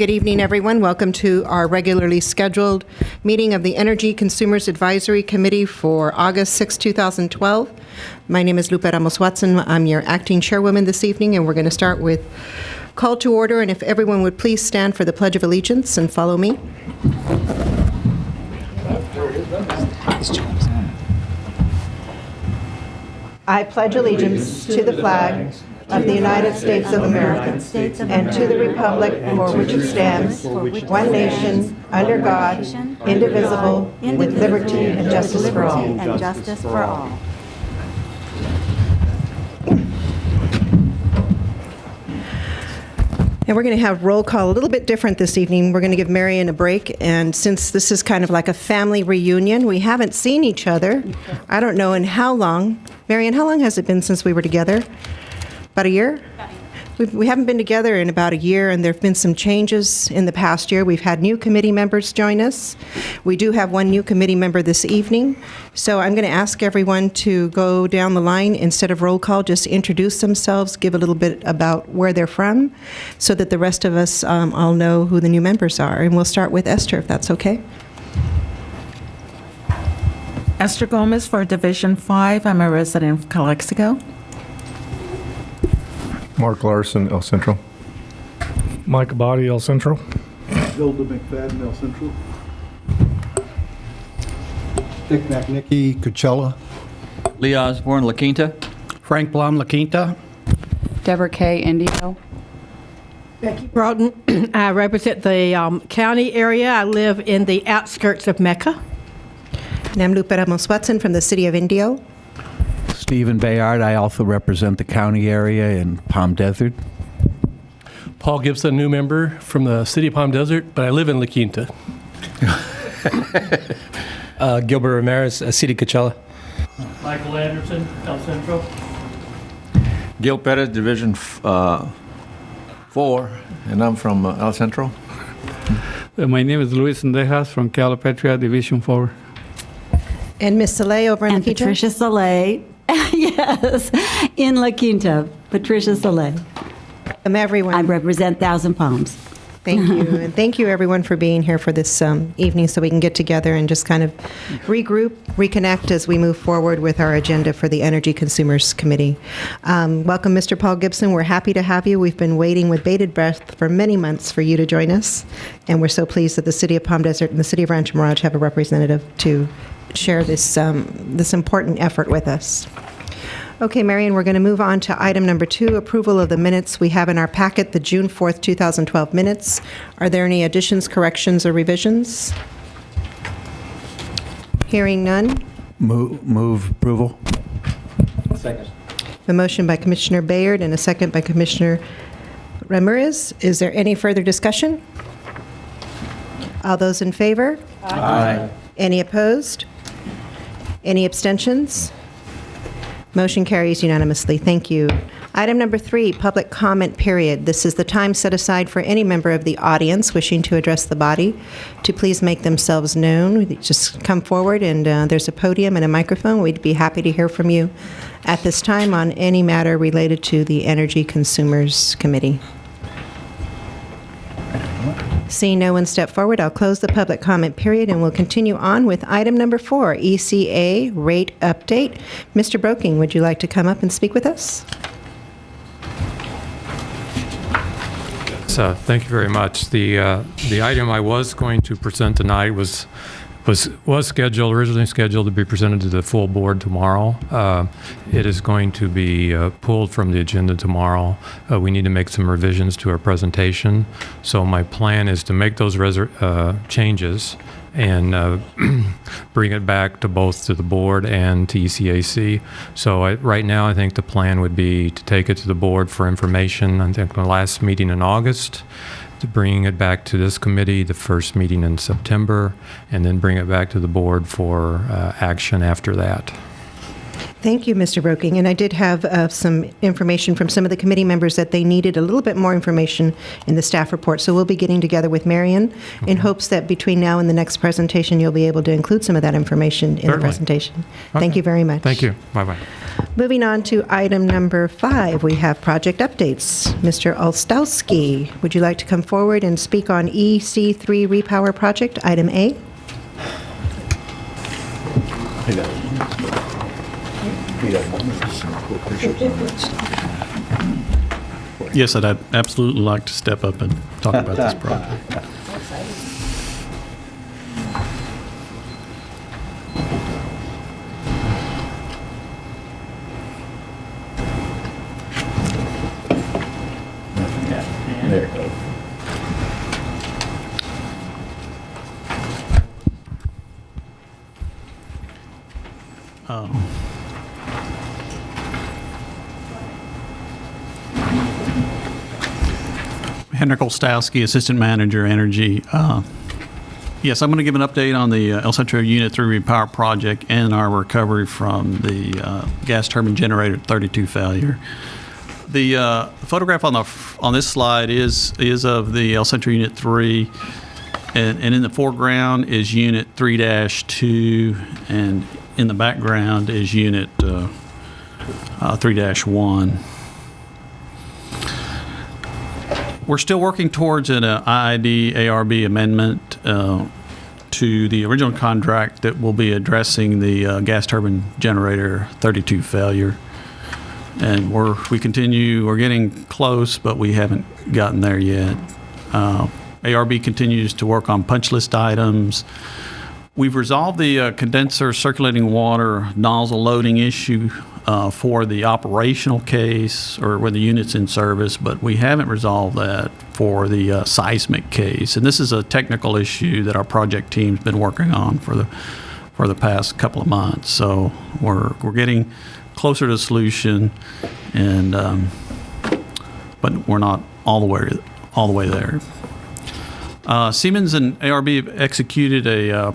Good evening, everyone. Welcome to our regularly scheduled meeting of the Energy Consumers Advisory Committee for August 6, 2012. My name is Lupe Ramos-Watson. I'm your acting chairwoman this evening, and we're going to start with call to order. And if everyone would please stand for the Pledge of Allegiance and follow me. I pledge allegiance to the flag of the United States of America and to the republic for which it stands, one nation, under God, indivisible, with liberty and justice for all. And we're going to have roll call a little bit different this evening. We're going to give Marion a break, and since this is kind of like a family reunion, we haven't seen each other. I don't know in how long. Marion, how long has it been since we were together? About a year? We haven't been together in about a year, and there have been some changes in the past year. We've had new committee members join us. We do have one new committee member this evening. So I'm going to ask everyone to go down the line instead of roll call, just introduce themselves, give a little bit about where they're from, so that the rest of us all know who the new members are. And we'll start with Esther, if that's okay. Esther Gomez for Division 5. I'm a resident of Calexico. Mark Larson, El Centro. Mike Abadi, El Centro. Hilda McFadden, El Centro. Dick McNicky, Coachella. Lee Osborne, La Quinta. Frank Blum, La Quinta. Deborah Kay, Indio. Becky Broughton. I represent the county area. I live in the outskirts of Mecca. And I'm Lupe Ramos-Watson from the city of Indio. Stephen Bayard, I also represent the county area in Palm Desert. Paul Gibson, new member from the city of Palm Desert, but I live in La Quinta. Gilbert Ramirez, City Coachella. Michael Anderson, El Centro. Gil Perez, Division 4, and I'm from El Centro. My name is Luis Sendejas from Calipatria, Division 4. And Miss Soleil over in La Quinta? Patricia Soleil, yes, in La Quinta. Patricia Soleil. Everyone. I represent Thousand Palms. Thank you. And thank you, everyone, for being here for this evening so we can get together and just kind of regroup, reconnect as we move forward with our agenda for the Energy Consumers Committee. Welcome, Mr. Paul Gibson. We're happy to have you. We've been waiting with bated breath for many months for you to join us, and we're so pleased that the City of Palm Desert and the City of Rancho Mirage have a representative to share this important effort with us. Okay, Marion, we're going to move on to item number 2, approval of the minutes. We have in our packet the June 4th, 2012 minutes. Are there any additions, corrections, or revisions? Hearing none. Move approval. Second. A motion by Commissioner Bayard and a second by Commissioner Ramirez. Is there any further discussion? All those in favor? Aye. Any opposed? Any abstentions? Motion carries unanimously. Thank you. Item number 3, public comment period. This is the time set aside for any member of the audience wishing to address the body to please make themselves known. Just come forward, and there's a podium and a microphone. We'd be happy to hear from you at this time on any matter related to the Energy Consumers Committee. Seeing no one step forward, I'll close the public comment period, and we'll continue on with item number 4, ECA rate update. Mr. Broking, would you like to come up and speak with us? Thank you very much. The item I was going to present tonight was originally scheduled to be presented to the full board tomorrow. It is going to be pulled from the agenda tomorrow. We need to make some revisions to our presentation. So my plan is to make those changes and bring it back to both to the board and to ECAC. So right now, I think the plan would be to take it to the board for information. I think the last meeting in August, to bring it back to this committee, the first meeting in September, and then bring it back to the board for action after that. Thank you, Mr. Broking. And I did have some information from some of the committee members that they needed a little bit more information in the staff report. So we'll be getting together with Marion in hopes that between now and the next presentation, you'll be able to include some of that information in the presentation. Thank you very much. Thank you. Bye-bye. Moving on to item number 5, we have project updates. Mr. Olstowski, would you like to come forward and speak on EC3 Repower Project, item A? Yes, I'd absolutely like to step up and talk about this project. There it goes. Henrik Olstowski, Assistant Manager, Energy. Yes, I'm going to give an update on the El Centro Unit 3 Repower Project and our recovery from the gas turbine generator 32 failure. The photograph on this slide is of the El Centro Unit 3, and in the foreground is Unit 3-2, and in the background is Unit 3-1. We're still working towards an IID ARB amendment to the original contract that will be addressing the gas turbine generator 32 failure. And we're getting close, but we haven't gotten there yet. ARB continues to work on punch list items. We've resolved the condenser circulating water nozzle loading issue for the operational case or when the unit's in service, but we haven't resolved that for the seismic case. And this is a technical issue that our project team's been working on for the past couple of months. So we're getting closer to the solution, and but we're not all the way there. Siemens and ARB have executed a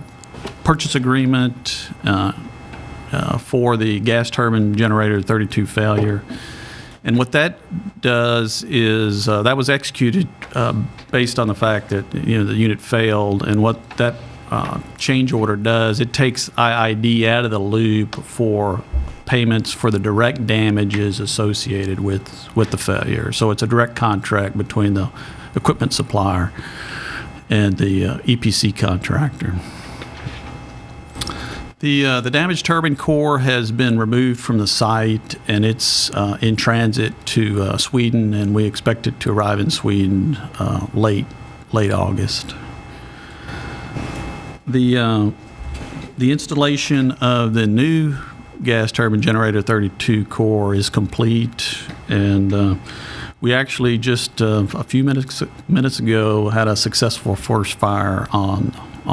purchase agreement for the gas turbine generator 32 failure. And what that does is that was executed based on the fact that the unit failed. And what that change order does, it takes IID out of the loop for payments for the direct damages associated with the failure. So it's a direct contract between the equipment supplier and the EPC contractor. The damaged turbine core has been removed from the site, and it's in transit to Sweden, and we expect it to arrive in Sweden late August. The installation of the new gas turbine generator 32 core is complete, and we actually just a few minutes ago had a successful forest fire on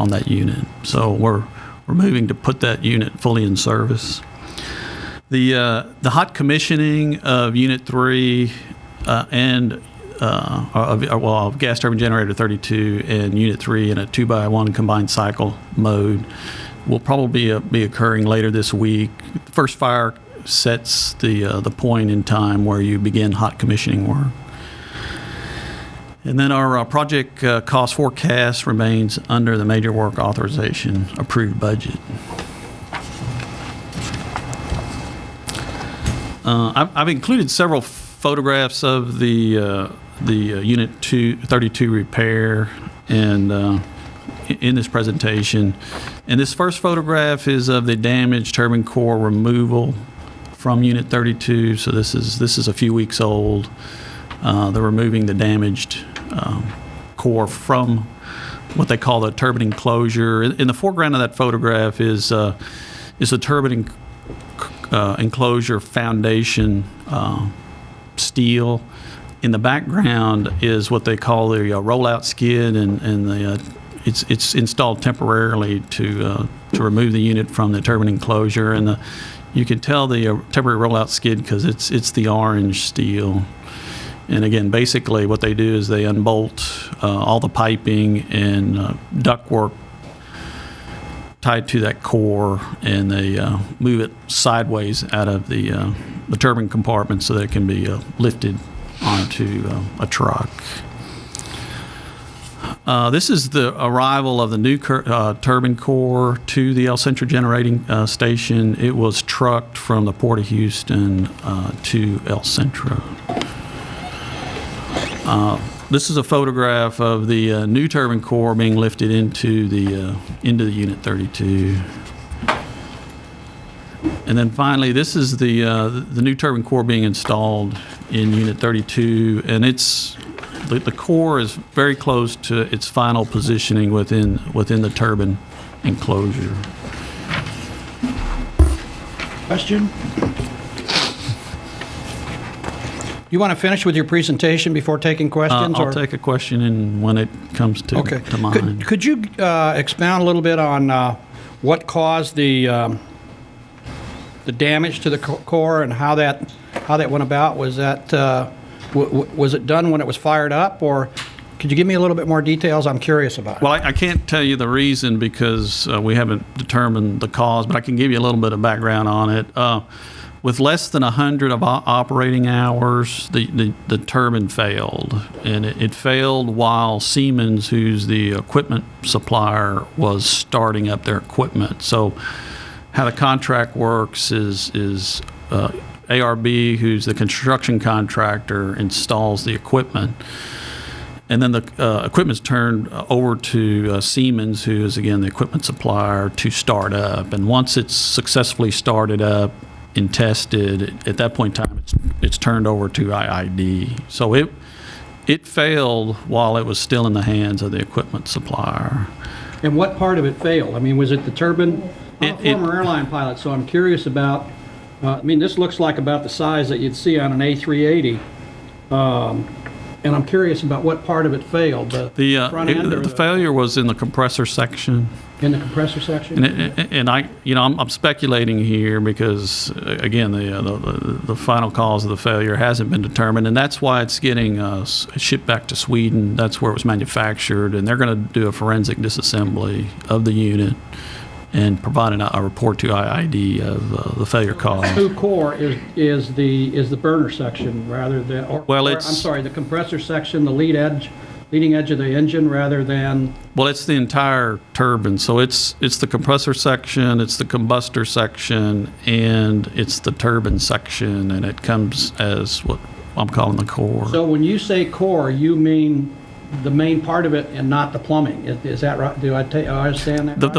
that unit. So we're moving to put that unit fully in service. The hot commissioning of Unit 3 of gas turbine generator 32 and Unit 3 in a 2x1 combined cycle mode will probably be occurring later this week. The first fire sets the point in time where you begin hot commissioning work. And then our project cost forecast remains under the major work authorization approved budget. I've included several photographs of the Unit 32 repair and in this presentation. And this first photograph is of the damaged turbine core removal from Unit 32. So this is a few weeks old. They're removing the damaged core from what they call the turbine enclosure. In the foreground of that photograph is the turbine enclosure foundation steel. In the background is what they call the rollout skid, and it's installed temporarily to remove the unit from the turbine enclosure. And you can tell the temporary rollout skid because it's the orange steel. And again, basically what they do is they unbolt all the piping and ductwork tied to that core, and they move it sideways out of the turbine compartment so that it can be lifted onto a truck. This is the arrival of the new turbine core to the El Centro generating station. It was trucked from the Port of Houston to El Centro. This is a photograph of the new turbine core being lifted into the Unit 32. And then finally, this is the new turbine core being installed in Unit 32, and the core is very close to its final positioning within the turbine enclosure. Question? You want to finish with your presentation before taking questions? I'll take a question when it comes to mind. Could you expound a little bit on what caused the damage to the core and how that went about? Was that was it done when it was fired up, or could you give me a little bit more details? I'm curious about it. Well, I can't tell you the reason because we haven't determined the cause, but I can give you a little bit of background on it. With less than 100 of operating hours, the turbine failed, and it failed while Siemens, who's the equipment supplier, was starting up their equipment. So how the contract works is ARB, who's the construction contractor, installs the equipment. And then the equipment's turned over to Siemens, who is, again, the equipment supplier, to start up. And once it's successfully started up and tested, at that point in time, it's turned over to IID. So it failed while it was still in the hands of the equipment supplier. And what part of it failed? I mean, was it the turbine? I'm a former airline pilot, so I'm curious about, this looks like about the size that you'd see on an A380. And I'm curious about what part of it failed. The front end or the failure was in the compressor section. In the compressor section. And I'm speculating here because again the final cause of the failure hasn't been determined, and that's why it's getting shipped back to Sweden. That's where it was manufactured, and they're going to do a forensic disassembly of the unit and provide a report to IID of the failure cause. The new core is the burner section rather than, the compressor section, the leading edge of the engine rather than. Well, it's the entire turbine, so it's the compressor section, it's the combustor section, and it's the turbine section, and it comes as what I'm calling the core. So when you say core, you mean the main part of it and not the plumbing. Is that right? Do I understand that right?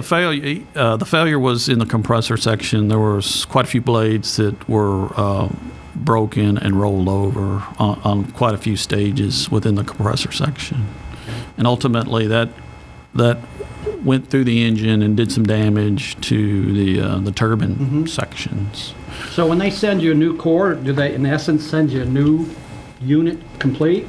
The failure was in the compressor section. There was quite a few blades that were broken and rolled over on quite a few stages within the compressor section. And ultimately that went through the engine and did some damage to the turbine sections. So when they send you a new core, do they in essence send you a new unit complete?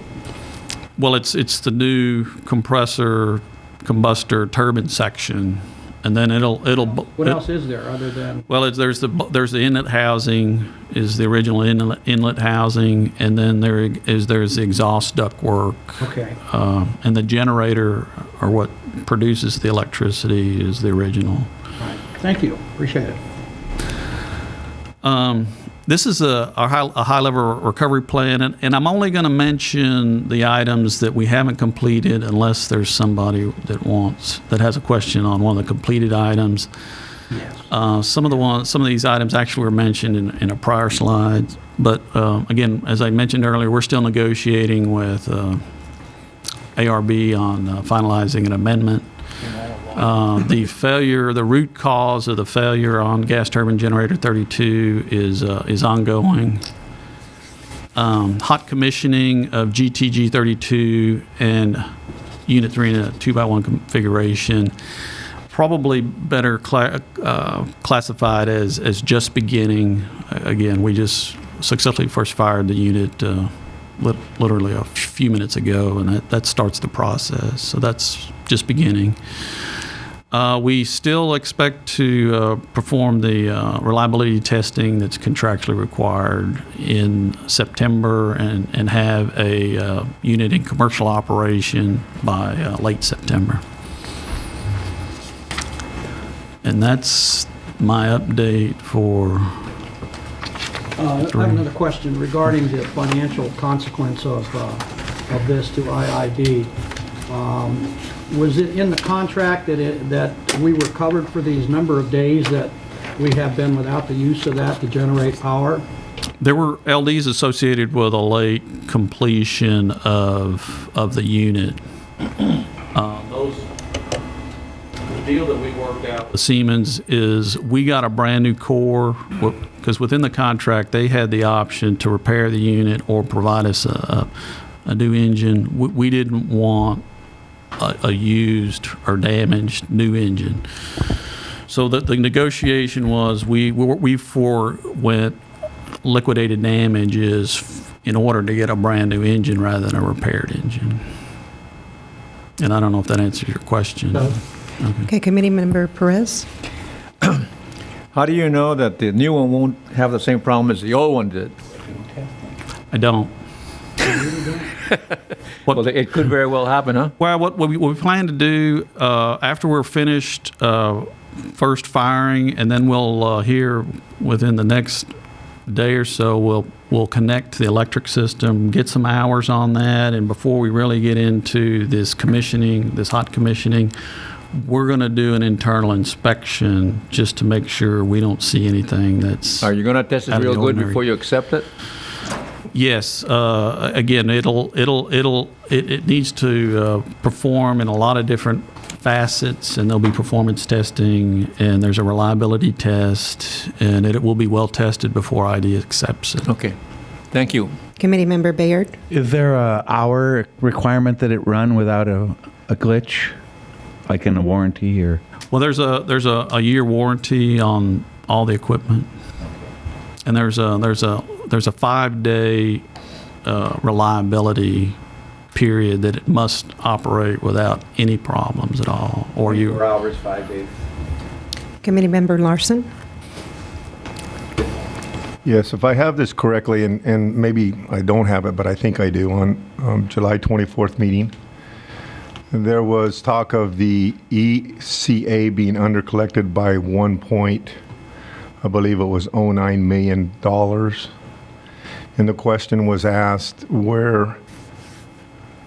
Well, it's the new compressor, combustor, turbine section, and then it'll. What else is there other than? Well, there's the inlet housing, is the original inlet housing, and then there's the exhaust duct work. Okay. And the generator, or what produces the electricity, is the original. All right. Thank you. Appreciate it. This is a high-level recovery plan, and I'm only going to mention the items that we haven't completed unless there's somebody that has a question on one of the completed items. Yes. Some of these items actually were mentioned in a prior slide, but again, as I mentioned earlier, we're still negotiating with ARB on finalizing an amendment. The root cause of the failure on gas turbine generator 32 is ongoing. Hot commissioning of GTG 32 and Unit 3 in a 2x1 configuration, probably better classified as just beginning. Again, we just successfully first fired the unit literally a few minutes ago, and that starts the process. So that's just beginning. We still expect to perform the reliability testing that's contractually required in September and have a unit in commercial operation by late September. And that's my update for. I have another question regarding the financial consequence of this to IID. Was it in the contract that we were covered for these number of days that we have been without the use of that to generate power? There were LDs associated with a late completion of the unit. The deal that we worked out with Siemens is we got a brand new core, because within the contract they had the option to repair the unit or provide us a new engine. We didn't want a used or damaged new engine. So the negotiation was we forewent liquidated damages in order to get a brand new engine rather than a repaired engine. And I don't know if that answers your question. No. Okay, Committee Member Perez. How do you know that the new one won't have the same problem as the old one did? I don't. Well, it could very well happen, huh? Well, what we plan to do after we're finished first firing, and then we'll hear within the next day or so, we'll connect to the electric system, get some hours on that, and before we really get into this commissioning, this hot commissioning, we're going to do an internal inspection just to make sure we don't see anything that's. Are you going to test it real good ordinary. before you accept it? Yes. Again, it needs to perform in a lot of different facets, and there'll be performance testing, and there's a reliability test, and it will be well tested before ID accepts it. Okay. Thank you. Committee Member Bayard. Is there a hour requirement that it run without a glitch, like in a warranty or? Well, there's a year warranty on all the equipment, and there's a 5-day reliability period that it must operate without any problems at all. Or 4 hours, 5 days. Committee Member Larson. Yes, if I have this correctly, and maybe I don't have it, but I think I do, on July 24th meeting, there was talk of the ECA being undercollected by I believe it was $09 million. And the question was asked, where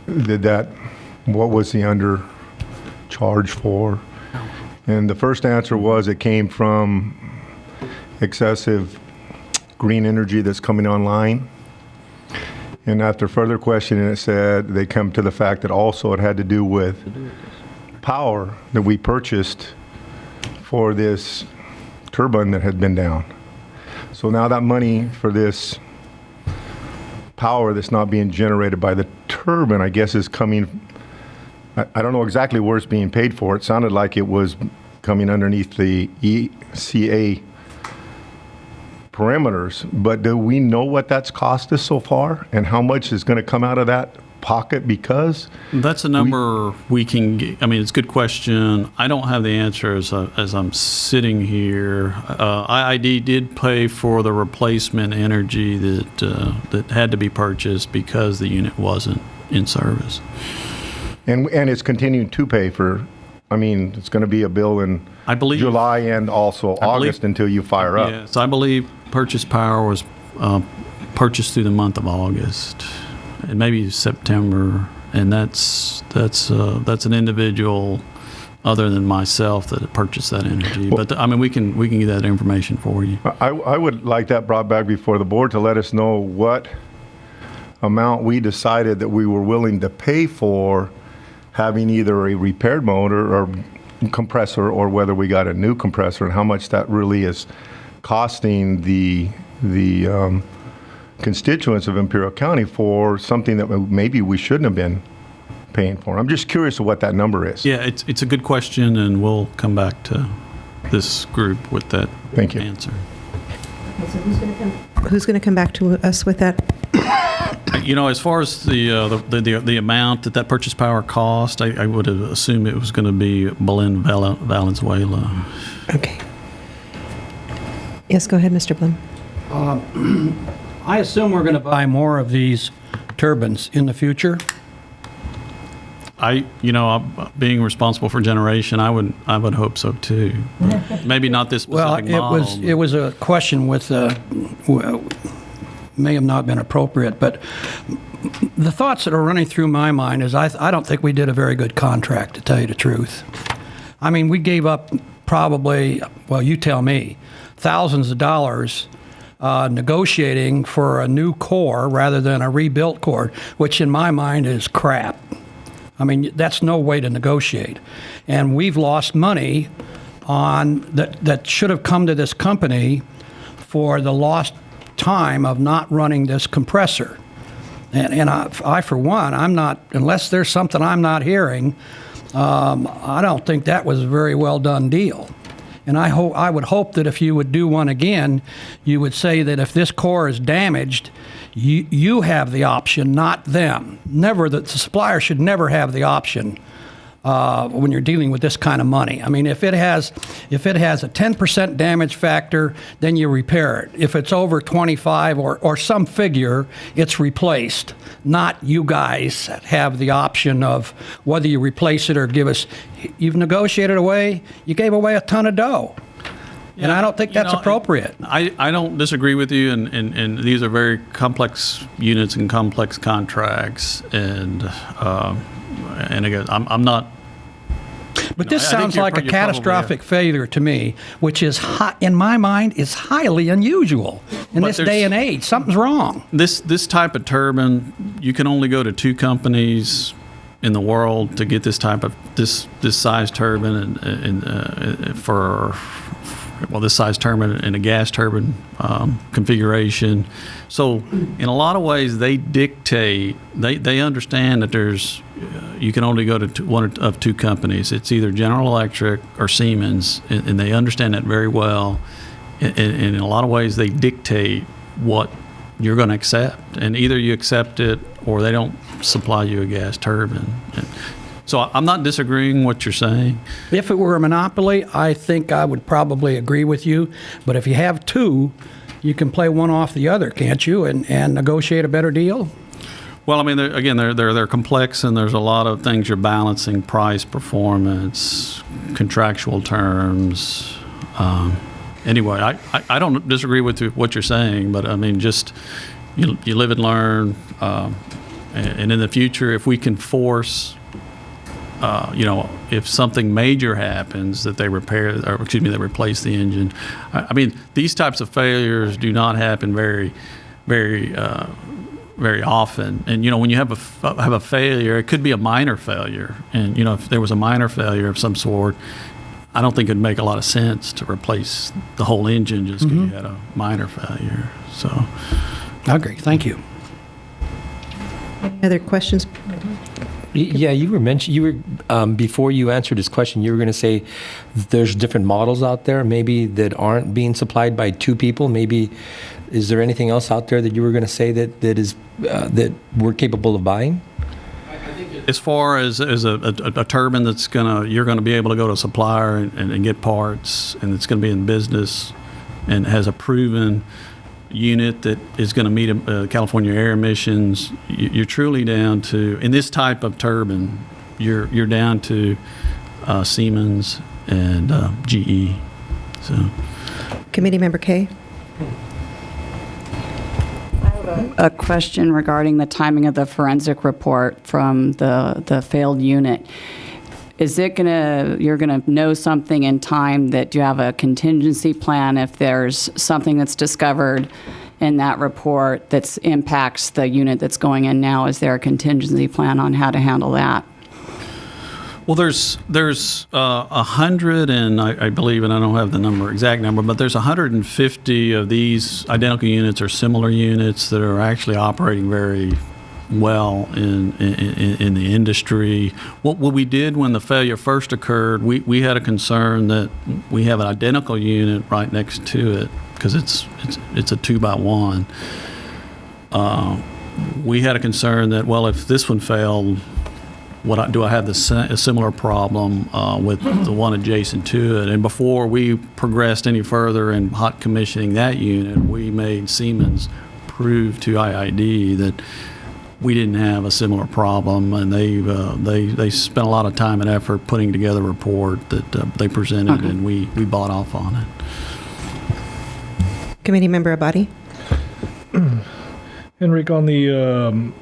did what was the undercharge for? And the first answer was it came from excessive green energy that's coming online. And after further questioning, it said they come to the fact that also it had to do with power that we purchased for this turbine that had been down. So now that money for this power that's not being generated by the turbine, I guess, is coming. I don't know exactly where it's being paid for. It sounded like it was coming underneath the ECA parameters, but do we know what that's cost us so far and how much is going to come out of that pocket? Because that's a number we can get. I mean, it's a good question. I don't have the answer as I'm sitting here. IID did pay for the replacement energy that had to be purchased because the unit wasn't in service. And it's continuing to pay for. I mean, it's going to be a bill in July and also August until you fire up. Yes, I believe purchase power was purchased through the month of August. And maybe September, and that's an individual other than myself that purchased that energy. But I mean, we can get that information for you. I would like that brought back before the board to let us know what amount we decided that we were willing to pay for having either a repaired motor or compressor, or whether we got a new compressor, and how much that really is costing the constituents of Imperial County for something that maybe we shouldn't have been paying for. I'm just curious of what that number is. Yeah, it's a good question, and we'll come back to this group with that answer. Okay, so who's going to come back to us with that? You know, as far as the amount that purchase power cost, I would have assumed it was going to be Belen Valenzuela. Okay. Yes, go ahead, Mr. Blum. I assume we're going to buy more of these turbines in the future. being responsible for generation, I would hope so too. But maybe not this specific model. It was a question with may have not been appropriate, but the thoughts that are running through my mind is I don't think we did a very good contract, to tell you the truth. I mean, we gave up probably, well, you tell me, thousands of dollars negotiating for a new core rather than a rebuilt core, which in my mind is crap. I mean, that's no way to negotiate. And we've lost money on that should have come to this company for the lost time of not running this compressor. And I, for one, I'm not, unless there's something I'm not hearing, I don't think that was a very well done deal. And I would hope that if you would do one again, you would say that if this core is damaged, you have the option, not them. Never, the supplier should never have the option when you're dealing with this kind of money. I mean, if it has a 10% damage factor, then you repair it. If it's over 25 or some figure, it's replaced. Not you guys have the option of whether you replace it or give us. You've negotiated away. You gave away a ton of dough. And I don't think that's appropriate. I don't disagree with you, and these are very complex units and complex contracts, and again, I'm not. But this sounds like a catastrophic failure to me, which is, in my mind, is highly unusual in this day and age. Something's wrong. This type of turbine, you can only go to 2 companies in the world to get this type of this size turbine this size turbine in a gas turbine configuration. So in a lot of ways, they dictate, they understand that you can only go to one of 2 companies. It's either General Electric or Siemens, and they understand that very well. And in a lot of ways, they dictate what you're going to accept. And either you accept it or they don't supply you a gas turbine. So I'm not disagreeing what you're saying. If it were a monopoly, I think I would probably agree with you. But if you have 2, you can play one off the other, can't you, and negotiate a better deal? Well, I mean, they're complex, and there's a lot of things you're balancing: price, performance, contractual terms. Anyway, I don't disagree with what you're saying, but I mean, just you live and learn. And in the future, if we can force. If something major happens, that they replace the engine. I mean, these types of failures do not happen very, very, very often. And when you have a failure, it could be a minor failure. And if there was a minor failure of some sort, I don't think it'd make a lot of sense to replace the whole engine just because you had a minor failure. So, I agree. Thank you. Any other questions? Yeah, you were before you answered this question, you were going to say there's different models out there maybe that aren't being supplied by 2 people. Maybe is there anything else out there that you were going to say that we're capable of buying? As far as a turbine you're going to be able to go to a supplier and get parts, and it's going to be in business and has a proven unit that is going to meet California air emissions, you're truly down to, in this type of turbine, you're down to Siemens and GE. So, Committee Member Kay. A question regarding the timing of the forensic report from the failed unit. Is it you're gonna know something in time that you have a contingency plan if there's something that's discovered in that report that impacts the unit that's going in now? Is there a contingency plan on how to handle that? Well, there's 100, and I believe, and I don't have the exact number, but there's 150 of these identical units or similar units that are actually operating very well in the industry. What we did when the failure first occurred, we had a concern that we have an identical unit right next to it because it's a 2x1. We had a concern that, well, if this one failed, do I have a similar problem with the one adjacent to it? And before we progressed any further in hot commissioning that unit, we made Siemens prove to IID that we didn't have a similar problem, and they spent a lot of time and effort putting together a report that they presented, and we bought off on it. Committee Member Abadi? Henrik, on the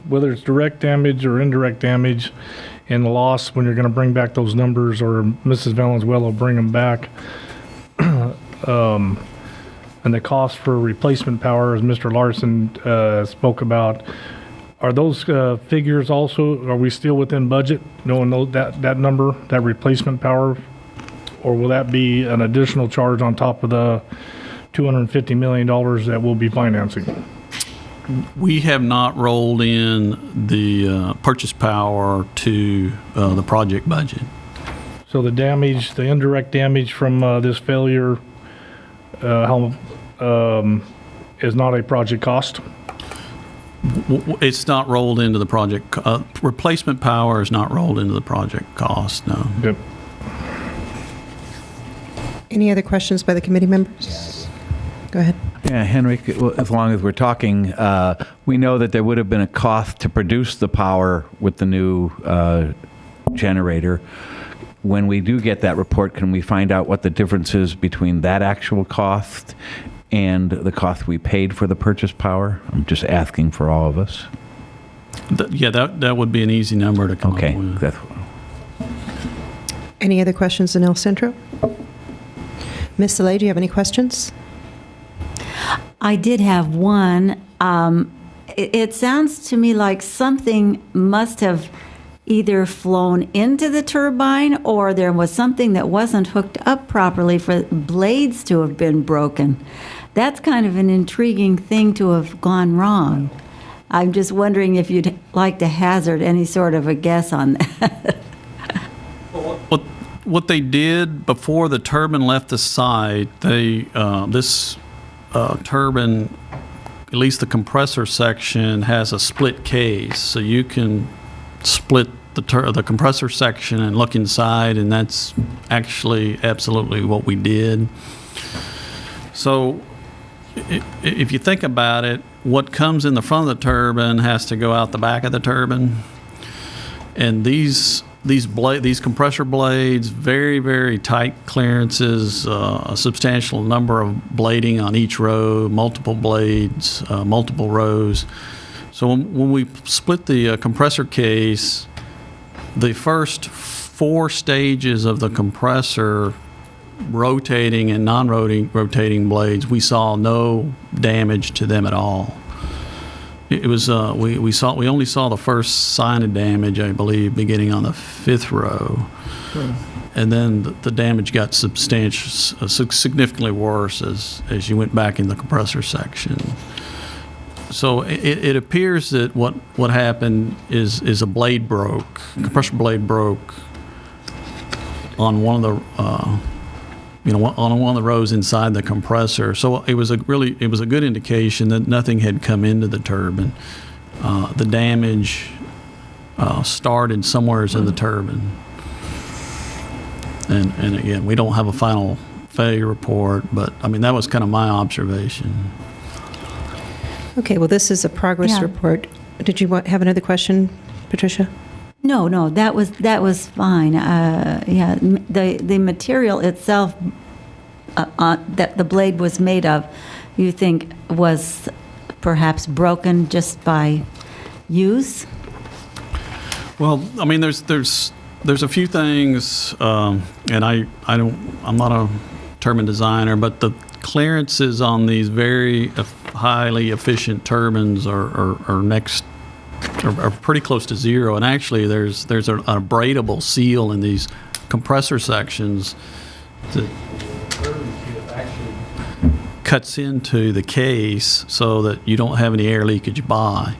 whether it's direct damage or indirect damage and the loss, when you're going to bring back those numbers, or Mrs. Valenzuela will bring them back, and the cost for replacement power, as Mr. Larson spoke about, are those figures also, are we still within budget, knowing that number, that replacement power, or will that be an additional charge on top of the $250 million that we'll be financing? We have not rolled in the purchase power to the project budget. So the damage, the indirect damage from this failure, is not a project cost? It's not rolled into the project. Replacement power is not rolled into the project cost, no. Yep. Any other questions by the committee members? Go ahead. Yeah, Henrik, as long as we're talking, we know that there would have been a cost to produce the power with the new generator. When we do get that report, can we find out what the difference is between that actual cost and the cost we paid for the purchase power? I'm just asking for all of us. That would be an easy number to come up with. That's Any other questions in El Centro? Ms. Soleil, do you have any questions? I did have one. It sounds to me like something must have either flown into the turbine, or there was something that wasn't hooked up properly for blades to have been broken. That's kind of an intriguing thing to have gone wrong. I'm just wondering if you'd like to hazard any sort of a guess on that. What they did before the turbine left the site, this turbine, at least the compressor section, has a split case, so you can split the compressor section and look inside, and that's actually absolutely what we did. So if you think about it, what comes in the front of the turbine has to go out the back of the turbine, and these compressor blades, very, very tight clearances, a substantial number of blading on each row, multiple blades, multiple rows. So when we split the compressor case, the first 4 stages of the compressor, rotating and non-rotating blades, we saw no damage to them at all. It was we only saw the first sign of damage, I believe, beginning on the 5th row, and then the damage got significantly worse as you went back in the compressor section. So it appears that what happened is a blade broke, compressor blade broke on one of the on one of the rows inside the compressor. So it was a good indication that nothing had come into the turbine. The damage started somewhere in the turbine. And again, we don't have a final failure report, but I mean that was kind of my observation. Okay, well, this is a progress report. Did you have another question, Patricia? No, that was fine. The material itself that the blade was made of, you think was perhaps broken just by use? Well, I mean, there's a few things, and I'm not a turbine designer, but the clearances on these very highly efficient turbines are pretty close to zero, and actually there's an abradable seal in these compressor sections that actually cuts into the case so that you don't have any air leakage by.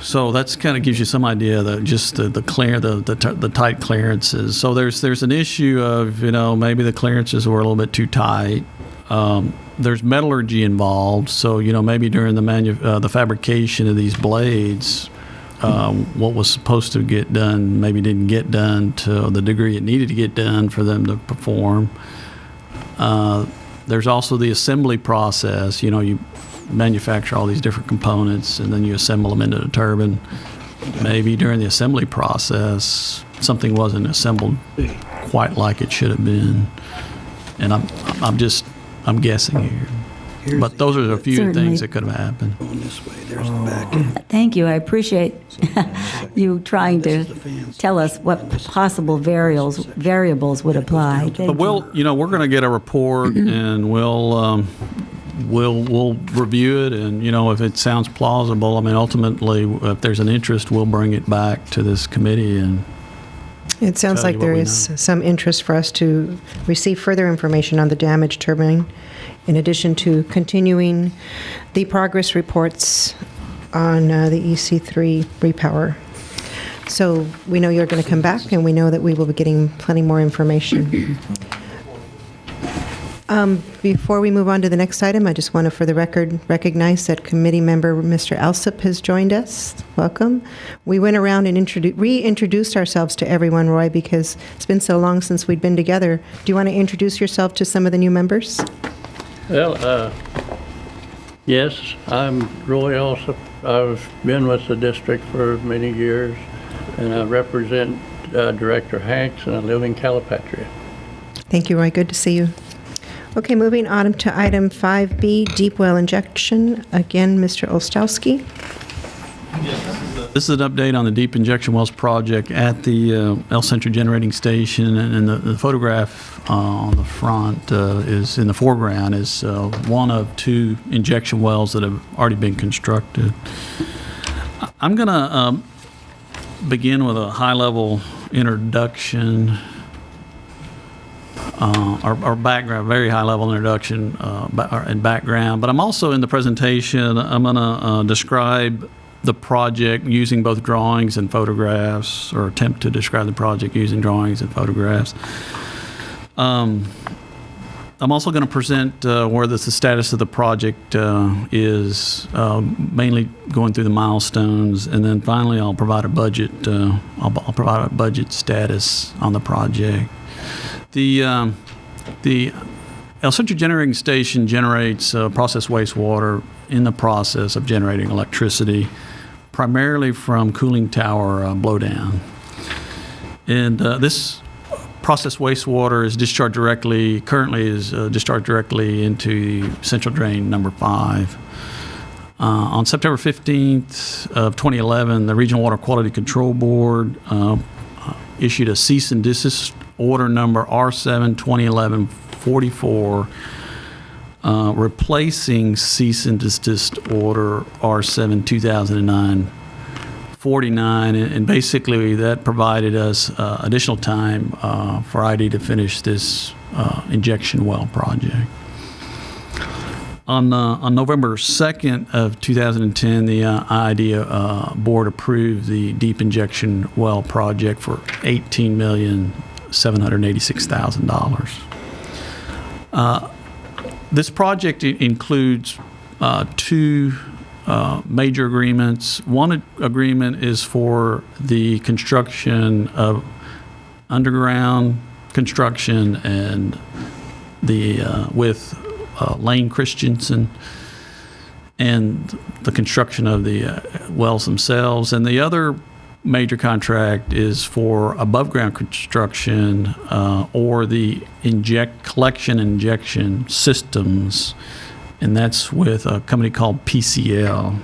So that's kind of gives you some idea that just the tight clearances. So there's an issue of maybe the clearances were a little bit too tight. There's metallurgy involved, so maybe during the fabrication of these blades, what was supposed to get done maybe didn't get done to the degree it needed to get done for them to perform. There's also the assembly process. manufacture all these different components, and then you assemble them into the turbine. Maybe during the assembly process, something wasn't assembled quite like it should have been, and I'm guessing here. But those are a few Certainly. things that could have happened. Thank you. I appreciate you trying to tell us what possible variables would apply. Thank But we're going to get a report, and we'll review it, and if it sounds plausible, I mean, ultimately, if there's an interest, we'll bring it back to this committee. And It sounds tell like you what there we is know. some interest for us to receive further information on the damaged turbine, in addition to continuing the progress reports on the EC3 repower. So we know you're going to come back, and we know that we will be getting plenty more information. Before we move on to the next item, I just want to, for the record, recognize that committee member Mr. Alsop has joined us. Welcome. We went around and reintroduced ourselves to everyone, Roy, because it's been so long since we'd been together. Do you want to introduce yourself to some of the new members? Well, yes, I'm Roy Alsop. I've been with the district for many years, and I represent Director Hanks, and I live in Calipatria. Thank you, Roy. Good to see you. Okay, moving on to item 5B, deep well injection. Again, Mr. Ostowski. This is an update on the deep injection wells project at the El Centro Generating Station, and the photograph on the front is in the foreground is one of 2 injection wells that have already been constructed. I'm going to begin with a high-level introduction. Our background, very high-level introduction and background. But I'm also, in the presentation, I'm going to describe the project using both drawings and photographs, or attempt to describe the project using drawings and photographs. I'm also going to present where the status of the project is, mainly going through the milestones, and then finally I'll provide a budget. I'll provide a budget status on the project. The El Centro Generating Station generates processed wastewater in the process of generating electricity, primarily from cooling tower blowdown. And this processed wastewater is discharged directly into central drain number 5. On September 15th of 2011, the Regional Water Quality Control Board issued a cease and desist order number R7 2011-44, replacing cease and desist order R7 2009-49, and basically that provided us additional time for ID to finish this injection well project. On November 2nd of 2010, the ID board approved the deep injection well project for $18,786,000. This project includes 2 major agreements. One agreement is for the construction of underground construction and with Lane Christensen, and the construction of the wells themselves. And the other major contract is for above ground construction or the collection and injection systems, and that's with a company called PCL.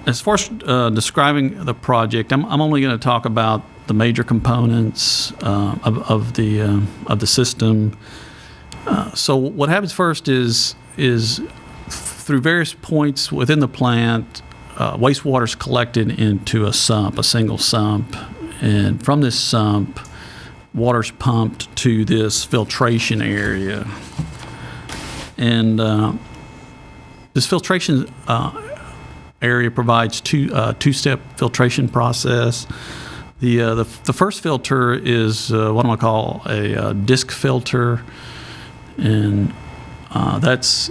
As far as describing the project, I'm only going to talk about the major components of the system. So what happens first is through various points within the plant, wastewater is collected into a single sump, and from this sump, water's pumped to this filtration area. And this filtration area provides two-step filtration process. The first filter is what I'm going to call a disc filter, and it's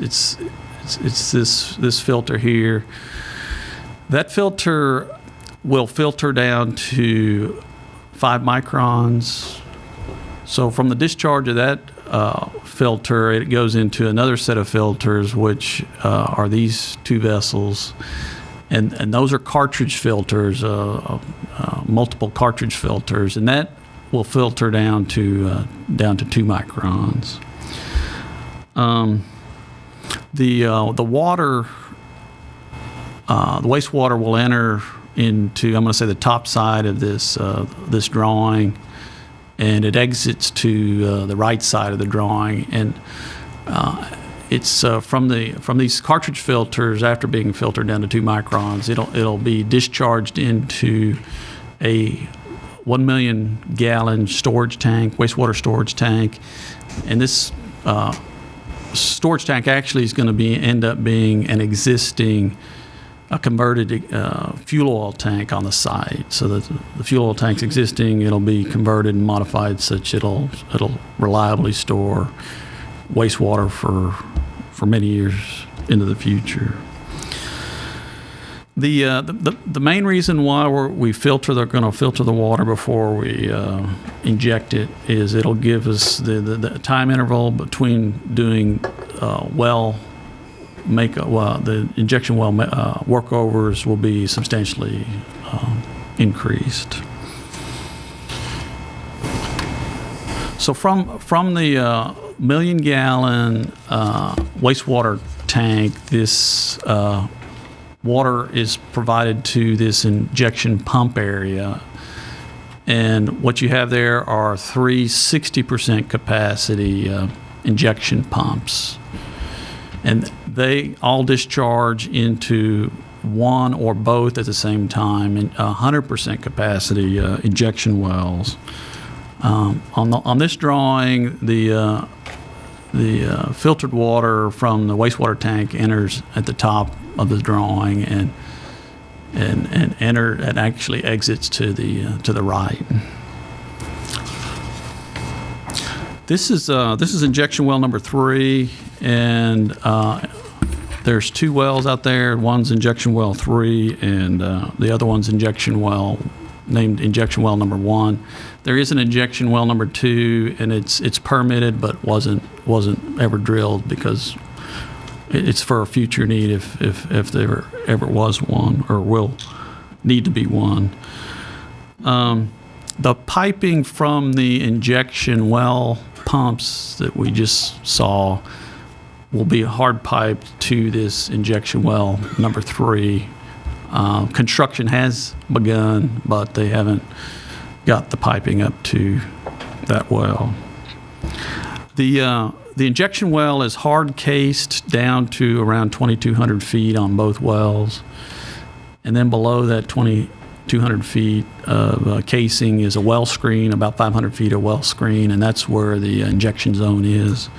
this filter here. That filter will filter down to 5 microns. So from the discharge of that filter, it goes into another set of filters, which are these two vessels. And those are cartridge filters, multiple cartridge filters, and that will filter down to 2 microns. The water, the wastewater will enter into, I'm going to say, the top side of this drawing, and it exits to the right side of the drawing, and it's from these cartridge filters. After being filtered down to 2 microns, it'll be discharged into a 1 million gallon storage tank, wastewater storage tank, and this storage tank actually is going to end up being an existing converted fuel oil tank on the site. So that the fuel oil tank's existing, it'll be converted and modified such it'll reliably store wastewater for many years into the future. The main reason why they're going to filter the water before we inject it is it'll give us the time interval between doing the injection well workovers will be substantially increased. So from the million gallon wastewater tank, this water is provided to this injection pump area. And what you have there are 3 60% capacity injection pumps. And they all discharge into one or both at the same time in 100% capacity injection wells. On this drawing, the filtered water from the wastewater tank enters at the top of the drawing and actually exits to the right. This is injection well number 3, and there's 2 wells out there. One's injection well 3, and the other one's injection well named injection well number 1. There is an injection well number 2, and it's permitted but wasn't ever drilled because it's for a future need if there ever was one or will need to be one. The piping from the injection well pumps that we just saw will be hard piped to this injection well number 3. Construction has begun, but they haven't got the piping up to that well. The injection well is hard cased down to around 2,200 feet on both wells, and then below that 2,200 feet of casing is a well screen, about 500 feet of well screen, and that's where the injection zone is.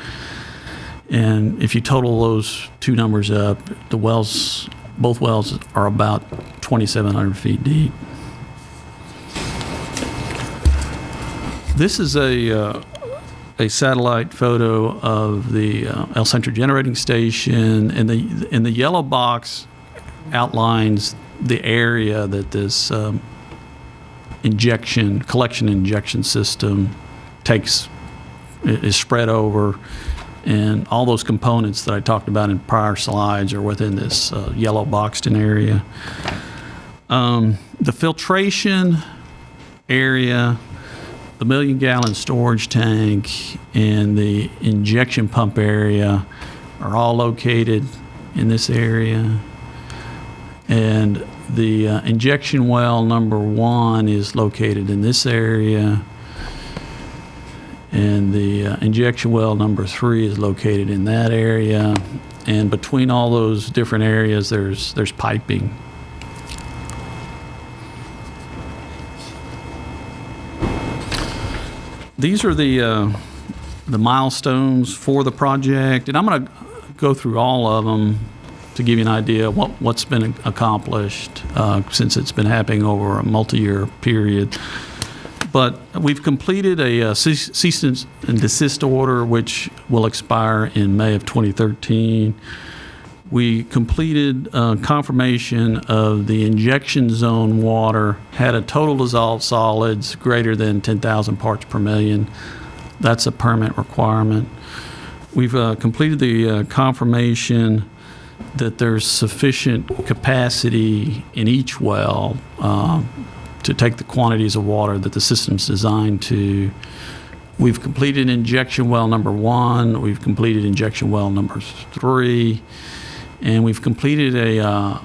And if you total those two numbers up, both wells are about 2,700 feet deep. This is a satellite photo of the El Centro generating station, and the yellow box outlines the area that this collection injection system is spread over. And all those components that I talked about in prior slides are within this yellow boxed-in area. The filtration area, the million-gallon storage tank, and the injection pump area are all located in this area. And the injection well number 1 is located in this area. And the injection well number 3 is located in that area. And between all those different areas, there's piping. These are the milestones for the project, and I'm going to go through all of them to give you an idea of what's been accomplished since it's been happening over a multi-year period. But we've completed a cease and desist order, which will expire in May of 2013. We completed confirmation of the injection zone water had a total dissolved solids greater than 10,000 parts per million. That's a permit requirement. We've completed the confirmation that there's sufficient capacity in each well to take the quantities of water that the system's designed to. We've completed injection well number 1. We've completed injection well number 3. And we've completed a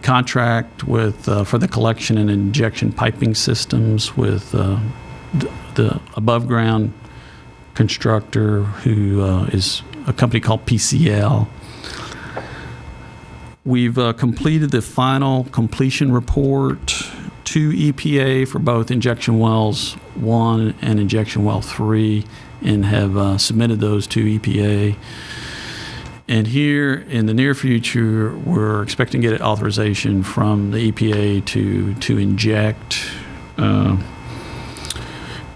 contract with for the collection and injection piping systems with the above ground constructor, who is a company called PCL. We've completed the final completion report to EPA for both injection wells 1 and injection well 3, and have submitted those to EPA. And here in the near future, we're expecting to get authorization from the EPA to inject.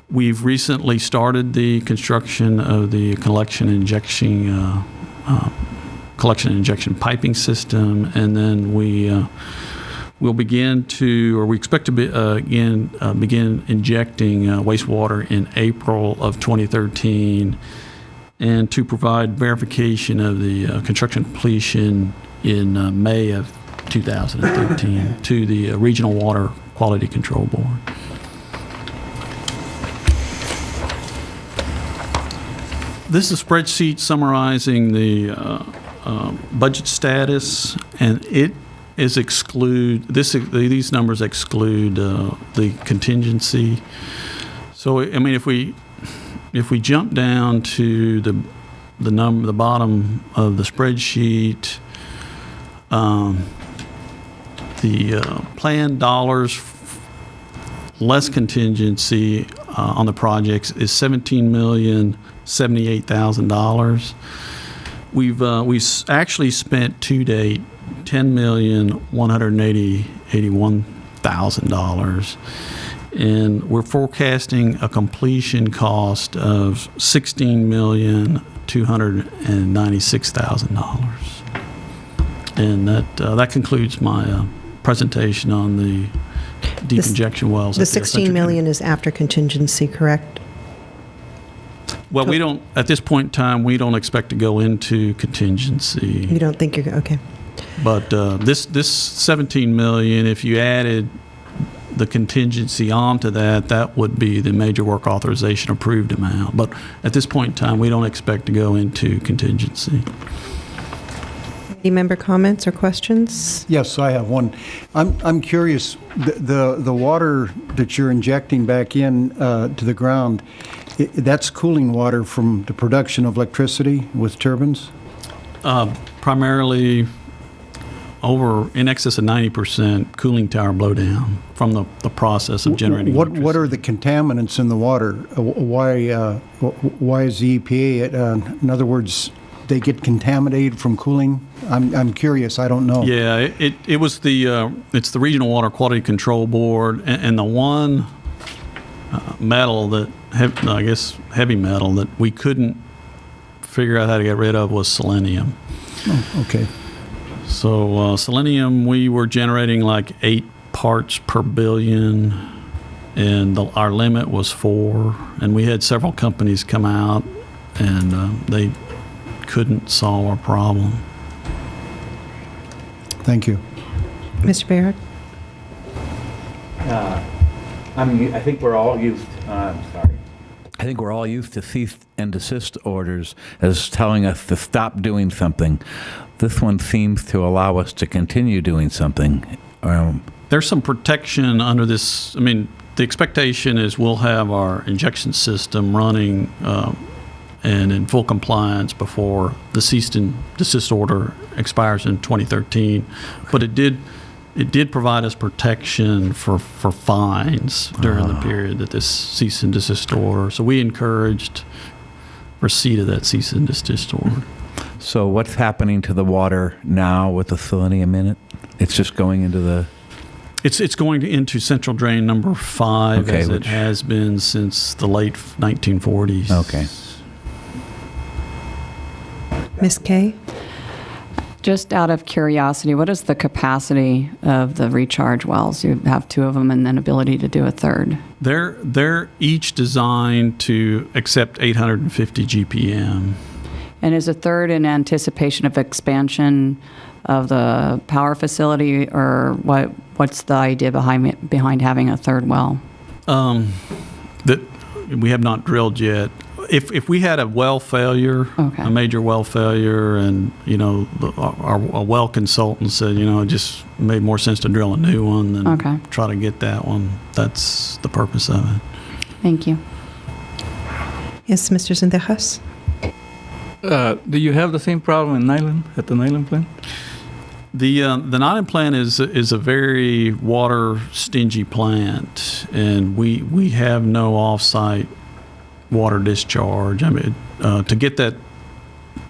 We've recently started the construction of the collection and injection piping system, and then we'll begin to, or we expect to begin injecting wastewater in April of 2013, and to provide verification of the construction completion in May of 2013 to the Regional Water Quality Control Board. This is a spreadsheet summarizing the budget status, and it is these numbers exclude the contingency. So I mean, if we jump down to the bottom of the spreadsheet, the planned dollars less contingency on the projects is $17,078,000. We've actually spent to date $10,181,000, and we're forecasting a completion cost of $16,296,000. And that concludes my presentation on the deep injection wells. The $16 million is after contingency, correct? Well, we don't, at this point in time, we don't expect to go into contingency. You don't think you're, okay. But this $17 million, if you added the contingency onto that, that would be the major work authorization approved amount. But at this point in time, we don't expect to go into contingency. Any member comments or questions? Yes, I have one. I'm curious, the water that you're injecting back in to the ground, that's cooling water from the production of electricity with turbines? Primarily in excess of 90% cooling tower blowdown from the process of generating electricity. What are the contaminants in the water? Why is the EPA, in other words, they get contaminated from cooling? I'm curious. I don't know. Yeah, it was it's the Regional Water Quality Control Board, and the one metal that heavy metal that we couldn't figure out how to get rid of was selenium. Oh, okay. So selenium, we were generating like 8 parts per billion, and our limit was 4. And we had several companies come out, and they couldn't solve our problem. Thank you. Mr. Baird? I think we're all used. I think we're all used to cease and desist orders as telling us to stop doing something. This one seems to allow us to continue doing something. There's some protection under this. I mean, the expectation is we'll have our injection system running and in full compliance before the cease and desist order expires in 2013. But it did provide us protection for fines during the period that this cease and desist order. So we encouraged receipt of that cease and desist order. So what's happening to the water now with the selenium in it? It's just going into the... It's going into central drain number 5, as it has been since the late 1940s. Okay. Ms. Kay? Just out of curiosity, what is the capacity of the recharge wells? You have 2 of them and then ability to do a third. They're each designed to accept 850 GPM. And is a third in anticipation of expansion of the power facility, or what's the idea behind having a third well? That we have not drilled yet. If we had a well failure, a major well failure, and our well consultant said, it just made more sense to drill a new one than try to get that one. That's the purpose of it. Thank you. Yes, Mr. Zendejas. Do you have the same problem in Nyland, at the Nyland plant? The Nyland plant is a very water stingy plant, and we have no off-site water discharge. I mean, to get that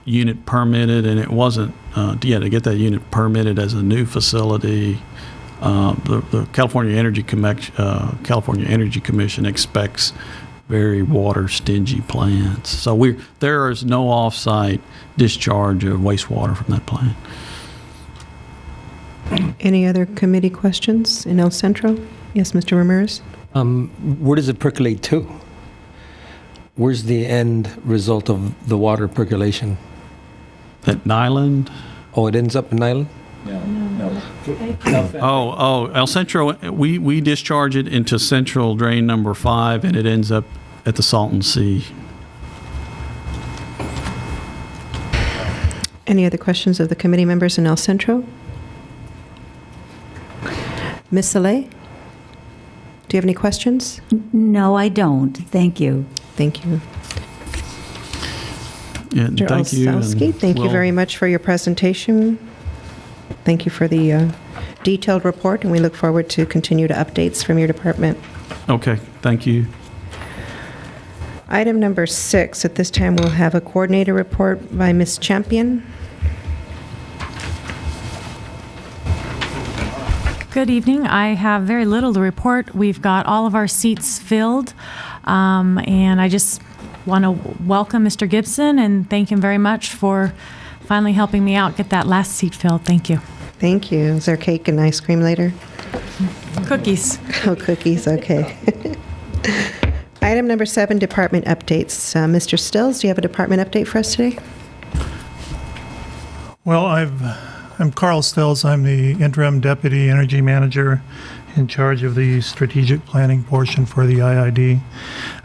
unit permitted, and it wasn't to get that unit permitted as a new facility, the California Energy Commission expects very water stingy plants. So there is no off-site discharge of wastewater from that plant. Any other committee questions in El Centro? Yes, Mr. Ramirez. Where does it percolate to? Where's the end result of the water percolation? At Nyland? Oh, it ends up in Nyland? No. El Centro, we discharge it into central drain number 5, and it ends up at the Salton Sea. Any other questions of the committee members in El Centro? Ms. Saleh, do you have any questions? No, I don't. Thank you. Thank you. And Mr. thank you. Olszewski, thank you very much for your presentation. Thank you for the detailed report, and we look forward to continued updates from your department. Okay, thank you. Item number 6, at this time we'll have a coordinator report by Ms. Champion. Good evening. I have very little to report. We've got all of our seats filled, and I just want to welcome Mr. Gibson and thank him very much for finally helping me out get that last seat filled. Thank you. Thank you. Is there cake and ice cream later? Cookies. Oh, cookies, okay. Item number 7, department updates. Mr. Stills, do you have a department update for us today? Well, I'm Carl Stills. I'm the interim deputy energy manager in charge of the strategic planning portion for the IID.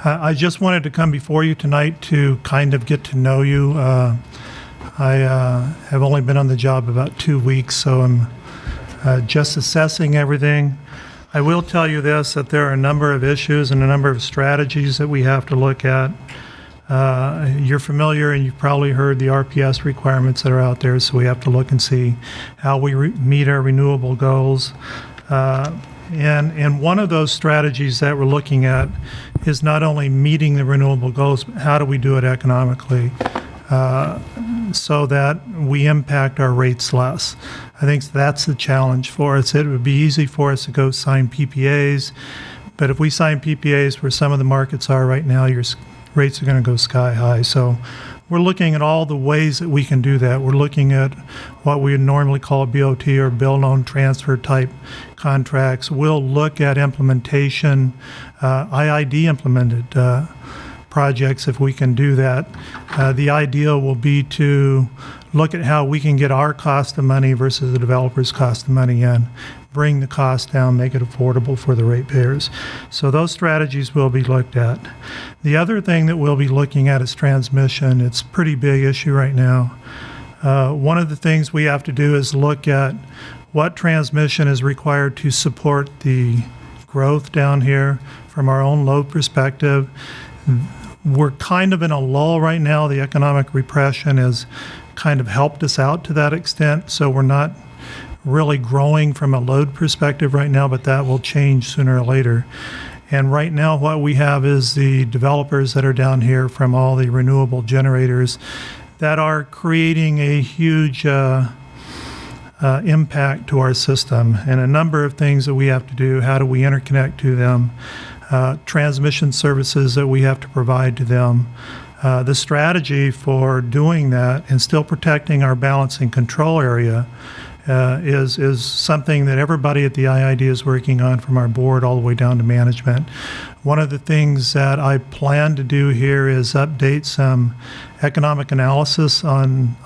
I just wanted to come before you tonight to kind of get to know you. I have only been on the job about 2 weeks, so I'm just assessing everything. I will tell you this, that there are a number of issues and a number of strategies that we have to look at. You're familiar, and you've probably heard the RPS requirements that are out there, so we have to look and see how we meet our renewable goals. And one of those strategies that we're looking at is not only meeting the renewable goals, but how do we do it economically so that we impact our rates less. I think that's the challenge for us. It would be easy for us to go sign PPAs, but if we sign PPAs where some of the markets are right now, your rates are going to go sky high. So we're looking at all the ways that we can do that. We're looking at what we would normally call a BOT or bill loan transfer type contracts. We'll look at implementation, IID implemented projects if we can do that. The ideal will be to look at how we can get our cost of money versus the developer's cost of money in, bring the cost down, make it affordable for the ratepayers. So those strategies will be looked at. The other thing that we'll be looking at is transmission. It's a pretty big issue right now. One of the things we have to do is look at what transmission is required to support the growth down here from our own load perspective. We're kind of in a lull right now. The economic repression has kind of helped us out to that extent, so we're not really growing from a load perspective right now, but that will change sooner or later. And right now what we have is the developers that are down here from all the renewable generators that are creating a huge impact to our system, and a number of things that we have to do. How do we interconnect to them? Transmission services that we have to provide to them. The strategy for doing that and still protecting our balance and control area is something that everybody at the IID is working on, from our board all the way down to management. One of the things that I plan to do here is update some economic analysis on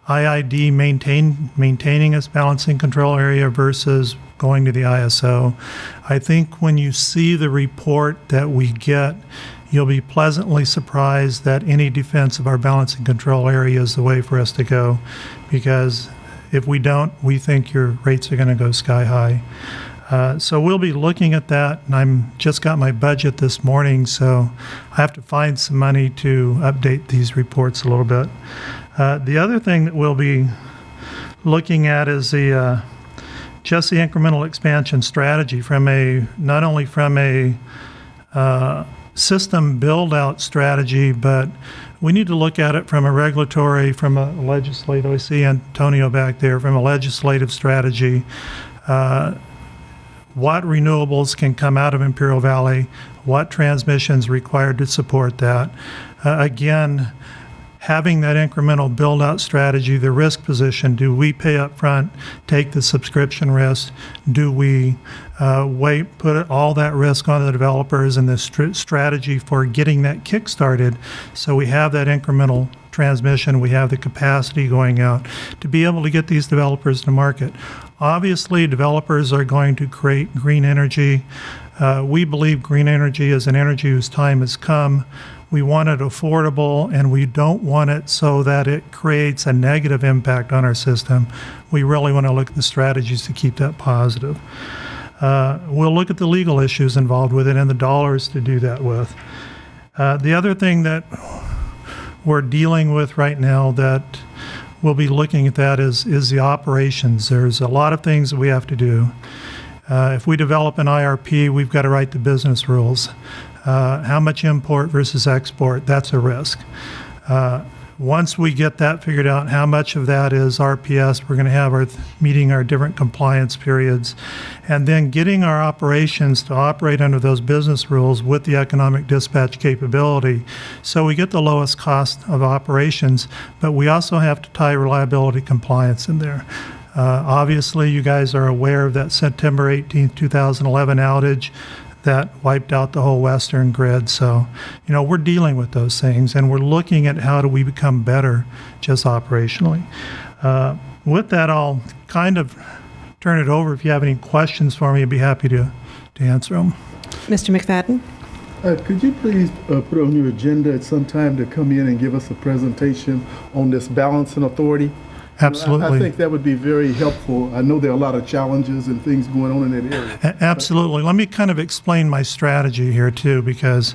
IID maintaining its balance and control area versus going to the ISO. I think when you see the report that we get, you'll be pleasantly surprised that any defense of our balance and control area is the way for us to go, because if we don't, we think your rates are going to go sky high. So we'll be looking at that, and I'm just got my budget this morning, so I have to find some money to update these reports a little bit. The other thing that we'll be looking at is just the incremental expansion strategy not only from a system build-out strategy, but we need to look at it from a legislative, I see Antonio back there, from a legislative strategy. What renewables can come out of Imperial Valley, what transmissions required to support that. Again, having that incremental build-out strategy, the risk position, do we pay up front, take the subscription risk? Do we put all that risk on the developers, and the strategy for getting that kick-started so we have that incremental transmission, we have the capacity going out to be able to get these developers to market. Obviously, developers are going to create green energy. We believe green energy is an energy whose time has come. We want it affordable, and we don't want it so that it creates a negative impact on our system. We really want to look at the strategies to keep that positive. We'll look at the legal issues involved with it and the dollars to do that with. The other thing that we're dealing with right now that we'll be looking at that is the operations. There's a lot of things that we have to do. If we develop an IRP, we've got to write the business rules. How much import versus export, that's a risk. Once we get that figured out, how much of that is RPS, we're going to have meeting our different compliance periods, and then getting our operations to operate under those business rules with the economic dispatch capability. So we get the lowest cost of operations, but we also have to tie reliability compliance in there. Obviously, you guys are aware of that September 18th, 2011 outage that wiped out the whole Western grid. So, we're dealing with those things, and we're looking at how do we become better just operationally. With that, I'll kind of turn it over. If you have any questions for me, I'd be happy to answer them. Mr. McFadden? Could you please put on your agenda at some time to come in and give us a presentation on this balancing authority? Absolutely. I think that would be very helpful. I know there are a lot of challenges and things going on in that area. Absolutely. Let me kind of explain my strategy here, too, because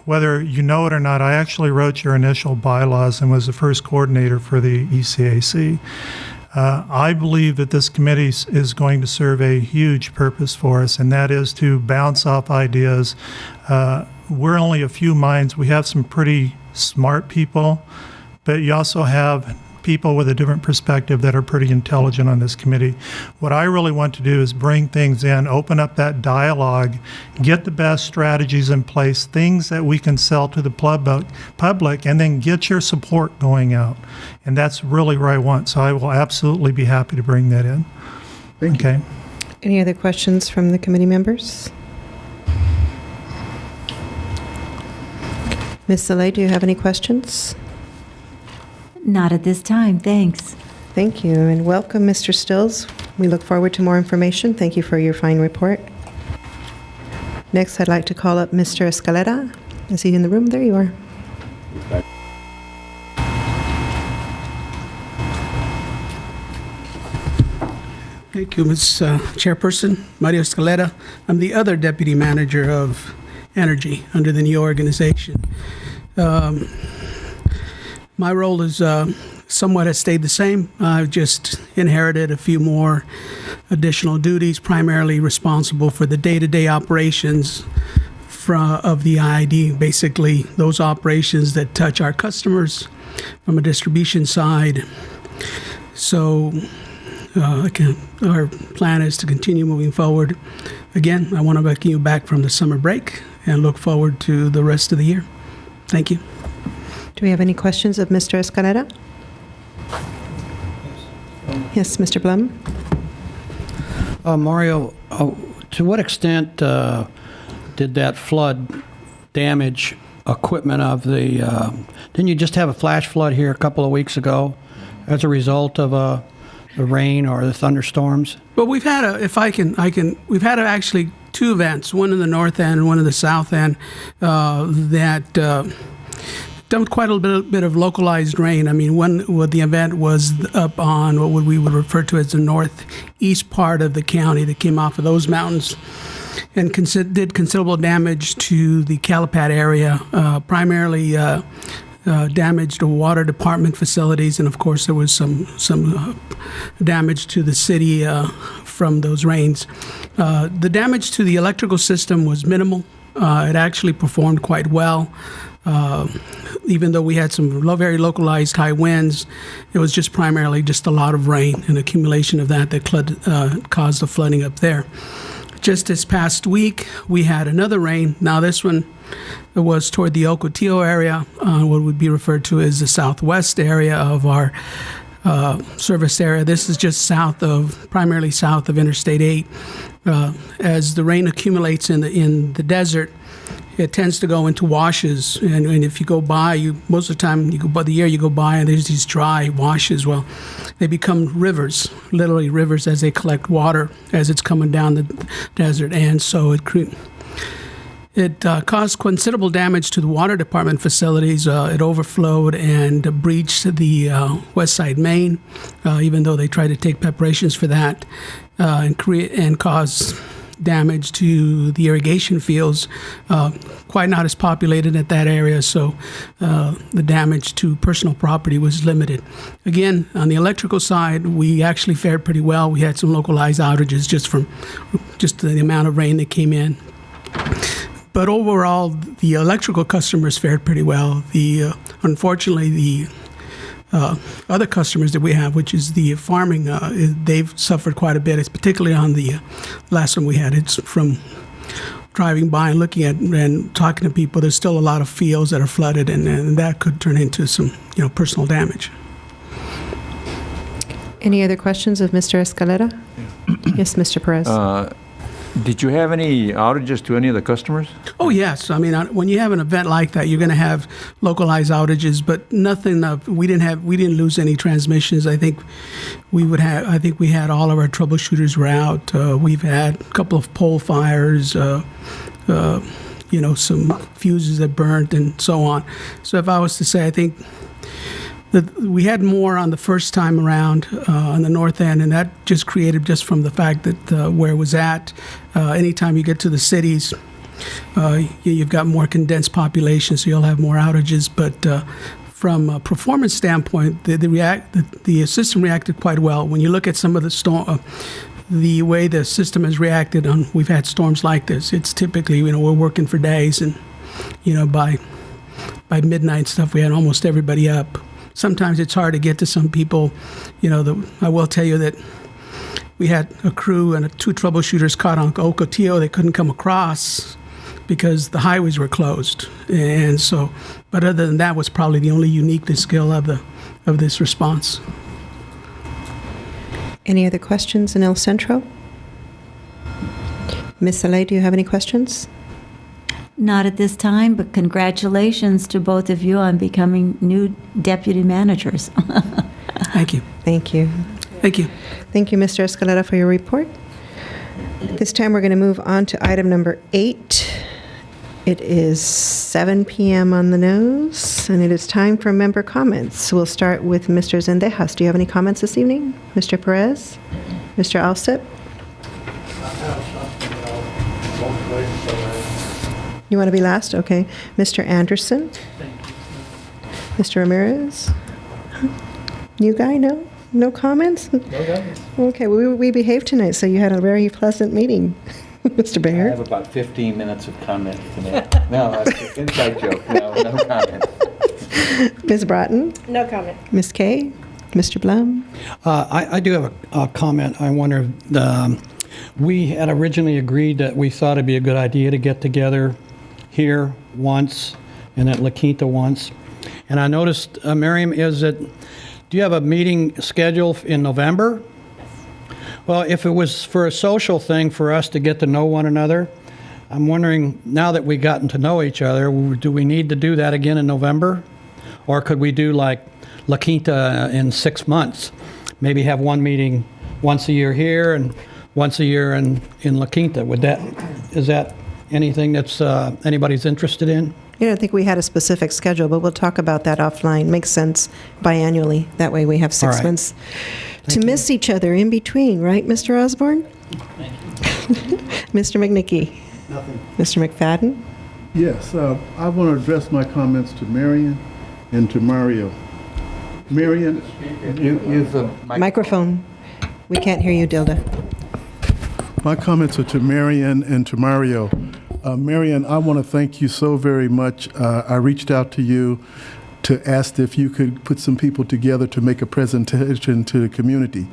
whether you know it or not, I actually wrote your initial bylaws and was the first coordinator for the ECAC. I believe that this committee is going to serve a huge purpose for us, and that is to bounce off ideas. We're only a few minds. We have some pretty smart people, but you also have people with a different perspective that are pretty intelligent on this committee. What I really want to do is bring things in, open up that dialogue, get the best strategies in place, things that we can sell to the public, and then get your support going out. And that's really where I want. So I will absolutely be happy to bring that in. Thank you. Any other questions from the committee members? Ms. Saleh, do you have any questions? Not at this time, thanks. Thank you, and welcome, Mr. Stills. We look forward to more information. Thank you for your fine report. Next, I'd like to call up Mr. Escalera. Is he in the room? There you are. Thank you, Ms. Chairperson. Mario Escalera. I'm the other Deputy Manager of Energy under the new organization. My role is somewhat has stayed the same. I've just inherited a few more additional duties, primarily responsible for the day-to-day operations of the IID, basically those operations that touch our customers from a distribution side. So our plan is to continue moving forward. Again, I want to welcome you back from the summer break and look forward to the rest of the year. Thank you. Do we have any questions of Mr. Escalera? Yes, Mr. Blum? Mario, to what extent did that flood damage equipment of the, didn't you just have a flash flood here a couple of weeks ago as a result of the rain or the thunderstorms? Well, we've had we've had actually two events, one in the north end and one in the south end, that dumped quite a bit of localized rain. I mean, the event was up on what we would refer to as the northeast part of the county that came off of those mountains and did considerable damage to the Calipat area, primarily damaged water department facilities, and of course there was some damage to the city from those rains. The damage to the electrical system was minimal. It actually performed quite well. Even though we had some very localized high winds, it was just primarily just a lot of rain and accumulation of that caused the flooding up there. Just this past week, we had another rain. Now this one was toward the Ocotillo area, what would be referred to as the southwest area of our service area. This is just primarily south of Interstate 8. As the rain accumulates in the desert, it tends to go into washes, and if you go by, most of the time you go by and there's these dry washes. Well, they become rivers, literally rivers, as they collect water as it's coming down the desert, and so it caused considerable damage to the water department facilities. It overflowed and breached the west side main, even though they tried to take preparations for that, and cause damage to the irrigation fields, quite not as populated at that area, so the damage to personal property was limited. Again, on the electrical side, we actually fared pretty well. We had some localized outages just the amount of rain that came in. But overall, the electrical customers fared pretty well. Unfortunately, the other customers that we have, which is the farming, they've suffered quite a bit. It's particularly on the last one we had. It's from driving by and looking at and talking to people. There's still a lot of fields that are flooded, and that could turn into some, personal damage. Any other questions of Mr. Escalera? Yes, Mr. Perez. Did you have any outages to any of the customers? Oh, yes. I mean, when you have an event like that, you're going to have localized outages, but nothing. We didn't lose any transmissions. I think we had all of our troubleshooters were out. We've had a couple of pole fires, some fuses that burnt, and so on. So if I was to say, I think that we had more on the first time around on the north end, and that just created just from the fact that where it was at. Anytime you get to the cities, you've got more condensed population, so you'll have more outages. But from a performance standpoint, the system reacted quite well. When you look at some of the way the system has reacted on, we've had storms like this. It's typically, we're working for days, and by midnight stuff, we had almost everybody up. Sometimes it's hard to get to some people. I will tell you that we had a crew and two troubleshooters caught on Ocotillo. They couldn't come across because the highways were closed. And so, but other than that, was probably the only uniqueness skill of this response. Any other questions in El Centro? Ms. Saleh, do you have any questions? Not at this time, but congratulations to both of you on becoming new deputy managers. Thank you. Thank you. Thank you. Thank you, Mr. Escalera, for your report. At this time, we're going to move on to item number 8. It is 7 p.m. on the nose, and it is time for member comments. We'll start with Mr. Zendejas. Do you have any comments this evening? Mr. Perez? Mr. Alsip? You want to be last? Okay. Mr. Anderson? Mr. Ramirez? New guy? No? No comments? No comments. Okay. Well, we behaved tonight, so you had a very pleasant meeting. Mr. Bayer? I have about 15 minutes of comment tonight. No, that's an inside joke. No comment. Ms. Broughton? No comment. Ms. Kay? Mr. Blum? I do have a comment. I wonder, we had originally agreed that we thought it'd be a good idea to get together here once and at La Quinta once. And I noticed, Miriam, do you have a meeting scheduled in November? Well, if it was for a social thing for us to get to know one another, I'm wondering, now that we've gotten to know each other, do we need to do that again in November? Or could we do like La Quinta in 6 months? Maybe have one meeting once a year here and once a year in La Quinta. Is that anything that's anybody's interested in? I don't think we had a specific schedule, but we'll talk about that offline. Makes sense biannually. That way we have 6 All right. months to miss each other in between, right, Mr. Osborne? Mr. McNicky? Nothing. Mr. McFadden? Yes, I want to address my comments to Marion and to Mario. Marion, Use the Microphone. We can't hear you, Dilda. my comments are to Marion and to Mario. Marion, I want to thank you so very much. I reached out to you to ask if you could put some people together to make a presentation to the community.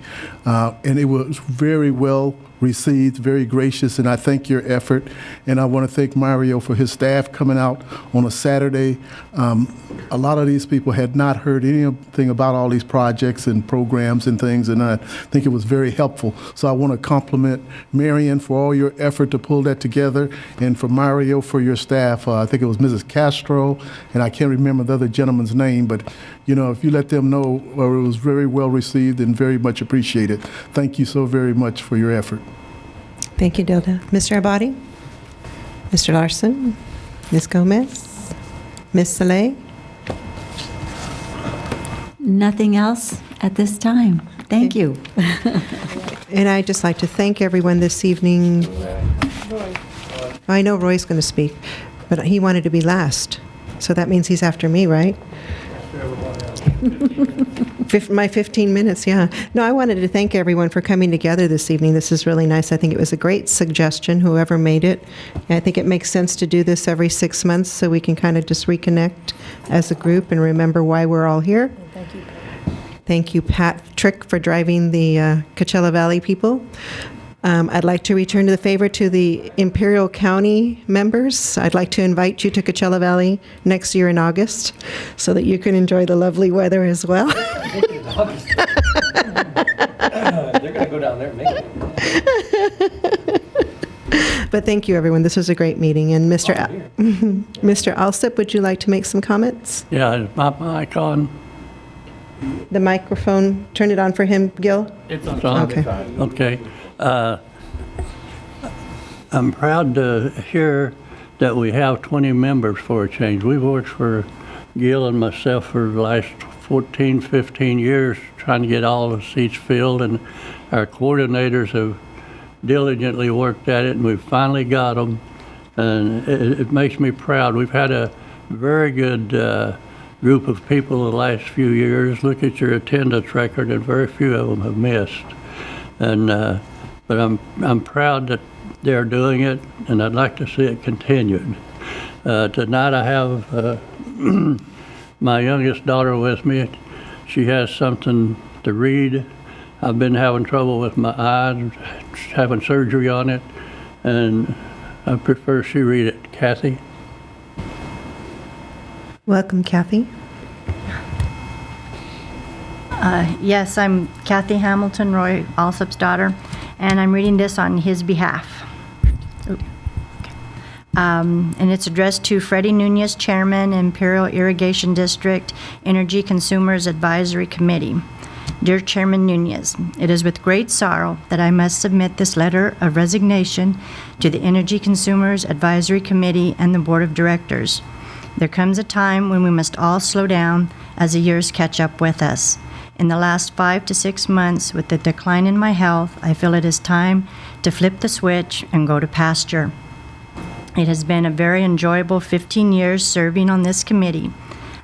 And it was very well received, very gracious, and I thank your effort. And I want to thank Mario for his staff coming out on a Saturday. A lot of these people had not heard anything about all these projects and programs and things, and I think it was very helpful. So I want to compliment Marion for all your effort to pull that together, and for Mario for your staff. I think it was Mrs. Castro, and I can't remember the other gentleman's name, but you know, if you let them know, it was very well received and very much appreciated. Thank you so very much for your effort. Thank you, Dilda. Mr. Abadi? Mr. Larson? Ms. Gomez? Ms. Saleh? Nothing else at this time. Thank you. And I'd just like to thank everyone this evening. I know Roy's going to speak, but he wanted to be last. So that means he's after me, right? My 15 minutes, yeah. No, I wanted to thank everyone for coming together this evening. This is really nice. I think it was a great suggestion, whoever made it. I think it makes sense to do this every 6 months so we can kind of just reconnect as a group and remember why we're all here. Thank you. Thank you, Patrick, for driving the Coachella Valley people. I'd like to return to the favor to the Imperial County members. I'd like to invite you to Coachella Valley next year in August so that you can enjoy the lovely weather as well. They're going to go down there and make it. But thank you, everyone. This was a great meeting. And Mr. Mr. Alsip, would you like to make some comments? Yeah, is my mic on? The microphone, turn it on for him, Gil. It's on. Okay. Okay. I'm proud to hear that we have 20 members for a change. We've worked for Gil and myself for the last 14, 15 years trying to get all the seats filled, and our coordinators have diligently worked at it, and we've finally got them, and it makes me proud. We've had a very good group of people the last few years. Look at your attendance record, and very few of them have missed. And but I'm proud that they're doing it, and I'd like to see it continued. Tonight I have my youngest daughter with me. She has something to read. I've been having trouble with my eyes, having surgery on it, and I prefer she read it. Kathy? Welcome, Kathy. Yes, I'm Kathy Hamilton, Roy Alsop's daughter, and I'm reading this on his behalf. And it's addressed to Freddie Nunez, Chairman, Imperial Irrigation District Energy Consumers Advisory Committee. Dear Chairman Nunez, it is with great sorrow that I must submit this letter of resignation to the Energy Consumers Advisory Committee and the Board of Directors. There comes a time when we must all slow down as the years catch up with us. In the last 5 to 6 months, with the decline in my health, I feel it is time to flip the switch and go to pasture. It has been a very enjoyable 15 years serving on this committee.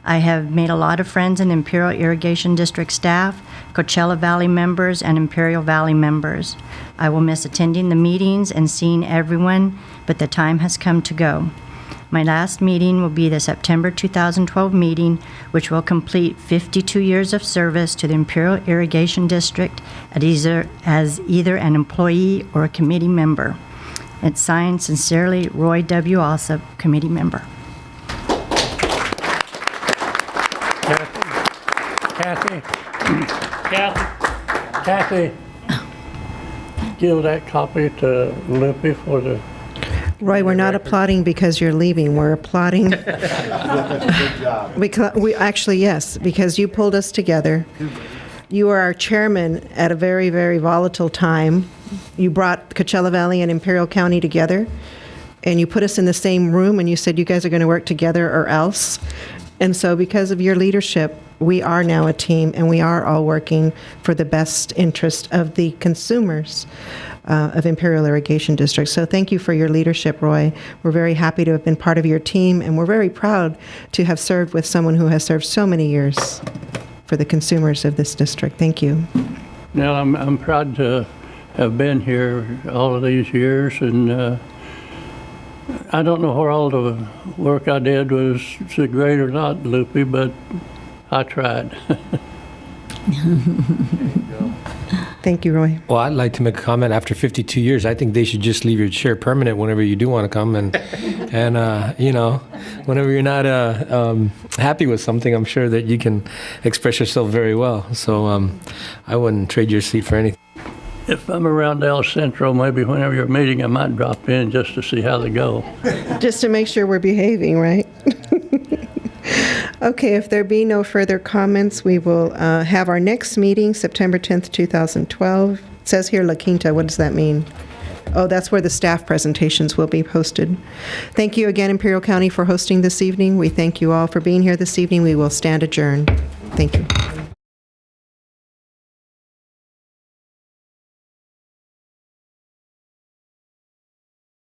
I have made a lot of friends in Imperial Irrigation District staff, Coachella Valley members, and Imperial Valley members. I will miss attending the meetings and seeing everyone, but the time has come to go. My last meeting will be the September 2012 meeting, which will complete 52 years of service to the Imperial Irrigation District as either an employee or a committee member. It's signed, sincerely, Roy W. Alsop, committee member. Kathy, give that copy to Lippy for the... Roy, we're not applauding because you're leaving. We're applauding. We actually, yes, because you pulled us together. You are our chairman at a very, very volatile time. You brought Coachella Valley and Imperial County together, and you put us in the same room, and you said you guys are going to work together or else. And so because of your leadership, we are now a team, and we are all working for the best interest of the consumers of Imperial Irrigation District. So thank you for your leadership, Roy. We're very happy to have been part of your team, and we're very proud to have served with someone who has served so many years for the consumers of this district. Thank you. Now, I'm proud to have been here all of these years, and I don't know where all the work I did was so great or not, Loopy, but I tried. Thank you, Roy. Well, I'd like to make a comment. After 52 years, I think they should just leave your chair permanent whenever you do want to come. And whenever you're not happy with something, I'm sure that you can express yourself very well. So I wouldn't trade your seat for anything. If I'm around El Centro, maybe whenever you're meeting, I might drop in just to see how they go. Just to make sure we're behaving, right? Okay, if there be no further comments, we will have our next meeting, September 10th, 2012. It says here La Quinta. What does that mean? Oh, that's where the staff presentations will be posted. Thank you again, Imperial County, for hosting this evening. We thank you all for being here this evening. We will stand adjourned. Thank you.